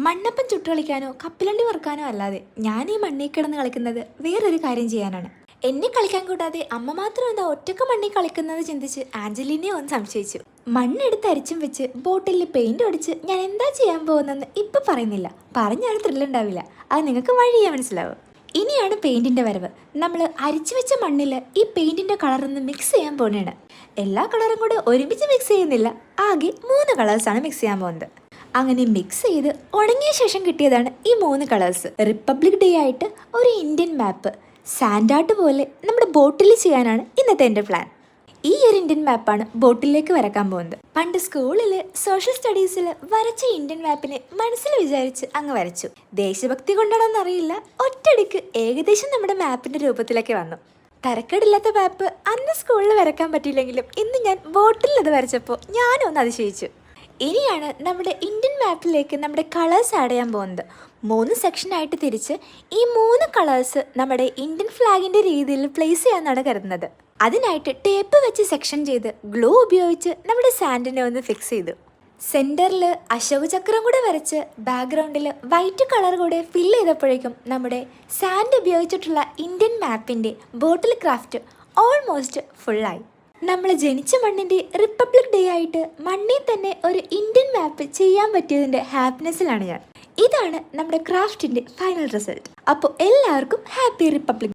മണ്ണപ്പം ചുട്ടു കളിക്കാനോ കപ്പിലണ്ടി വറുക്കാനോ അല്ലാതെ ഞാൻ ഈ മണ്ണിൽ കിടന്ന് കളിക്കുന്നത് വേറൊരു കാര്യം ചെയ്യാനാണ്. എന്നെ കളിക്കാൻ കൂടാതെ അമ്മ മാത്രം എന്താ ഒറ്റക്ക് മണ്ണിൽ കളിക്കുന്നത് ചിന്തിച്ച് ആഞ്ചലീനെ ഒന്ന് സംശയിച്ചു. മണ്ണെടുത്ത് അരിച്ചും വെച്ച് ബോട്ടിലിൽ പെയിന്റ് അടിച്ച് ഞാൻ എന്താ ചെയ്യാൻ പോകുന്നതെന്ന് ഇപ്പൊ പറയുന്നില്ല, പറഞ്ഞാൽ ത്രില്ലുണ്ടാവില്ല. അത് നിങ്ങൾക്ക് വഴിയേ മനസ്സിലാവും. ഇനിയാണ് പെയിന്റിന്റെ വരവ്. നമ്മൾ അരിച്ചു വെച്ച മണ്ണിൽ ഈ പെയിന്റിന്റെ കളറൊന്ന് മിക്സ് ചെയ്യാൻ പോകുന്നതാണ്. എല്ലാ കളറും കൂടെ ഒരുമിച്ച് മിക്സ് ചെയ്യുന്നില്ല, ആകെ 3 കളേഴ്സാണ് മിക്സ് ചെയ്യാൻ പോകുന്നത്. അങ്ങനെ മിക്സ് ചെയ്ത് ഉണങ്ങിയ ശേഷം കിട്ടിയതാണ് ഈ 3 കളേഴ്സ്. റിപ്പബ്ലിക് ഡേ ആയിട്ട് ഒരു ഇന്ത്യൻ മാപ്പ് സാൻഡാർട്ട് പോലെ നമ്മുടെ ബോട്ടിൽ ചെയ്യാനാണ് ഇന്നത്തെ എൻ്റെ പ്ലാൻ. ഈ ഒരു ഇന്ത്യൻ മാപ്പാണ് ബോട്ടിലേക്ക് വരക്കാൻ പോകുന്നത്. പണ്ട് സ്കൂളിൽ സോഷ്യൽ സ്റ്റഡീസിൽ വരച്ച ഇന്ത്യൻ മാപ്പിനെ മനസ്സിൽ വിചാരിച്ച് അങ്ങ് വരച്ചു. ദേശഭക്തി കൊണ്ടാണെന്നറിയില്ല, ഒറ്റയടിക്ക് ഏകദേശം നമ്മുടെ മാപ്പിൻ്റെ രൂപത്തിലൊക്കെ വന്നു. തരക്കേടില്ലാത്ത മാപ്പ് അന്ന് സ്കൂളിൽ വരക്കാൻ പറ്റിയില്ലെങ്കിലും ഇന്ന് ഞാൻ ബോട്ടിൽ അത് വരച്ചപ്പോൾ ഞാനും ഒന്ന് അതിശയിച്ചു. ഇനിയാണ് നമ്മുടെ ഇന്ത്യൻ മാപ്പിലേക്ക് നമ്മുടെ കളേഴ്സ് ആഡ് ചെയ്യാൻ പോകുന്നത്. 3 സെക്ഷനായിട്ട് തിരിച്ച് ഈ 3 കളേഴ്സ് നമ്മുടെ ഇന്ത്യൻ ഫ്ലാഗിൻ്റെ രീതിയിൽ പ്ലേസ് ചെയ്യാമെന്നാണ് കരുതുന്നത്. അതിനായിട്ട് ടേപ്പ് വെച്ച് സെക്ഷൻ ചെയ്ത് ഗ്ലൂ ഉപയോഗിച്ച് നമ്മുടെ സാൻഡിനെ ഒന്ന് ഫിക്സ് ചെയ്തു. സെൻറ്ററിൽ അശോക ചക്രം കൂടെ വരച്ച് ബാക്ക്ഗ്രൗണ്ടിൽ വൈറ്റ് കളർ കൂടെ ഫിൽ ചെയ്തപ്പോഴേക്കും നമ്മുടെ സാൻഡ് ഉപയോഗിച്ചിട്ടുള്ള ഇന്ത്യൻ മാപ്പിൻ്റെ ബോട്ടിൽ ക്രാഫ്റ്റ് ഓൾമോസ്റ്റ് ഫുള്ളായി. നമ്മൾ ജനിച്ച മണ്ണിൻ്റെ റിപ്പബ്ലിക് ഡേ ആയിട്ട് മണ്ണിൽ തന്നെ ഒരു ഇന്ത്യൻ മാപ്പ് ചെയ്യാൻ പറ്റിയതിൻ്റെ ഹാപ്പിനെസ്സിലാണ് ഞാൻ. ഇതാണ് നമ്മുടെ ക്രാഫ്റ്റിൻ്റെ ഫൈനൽ റിസൾട്ട്. അപ്പോൾ എല്ലാവർക്കും ഹാപ്പി റിപ്പബ്ലിക്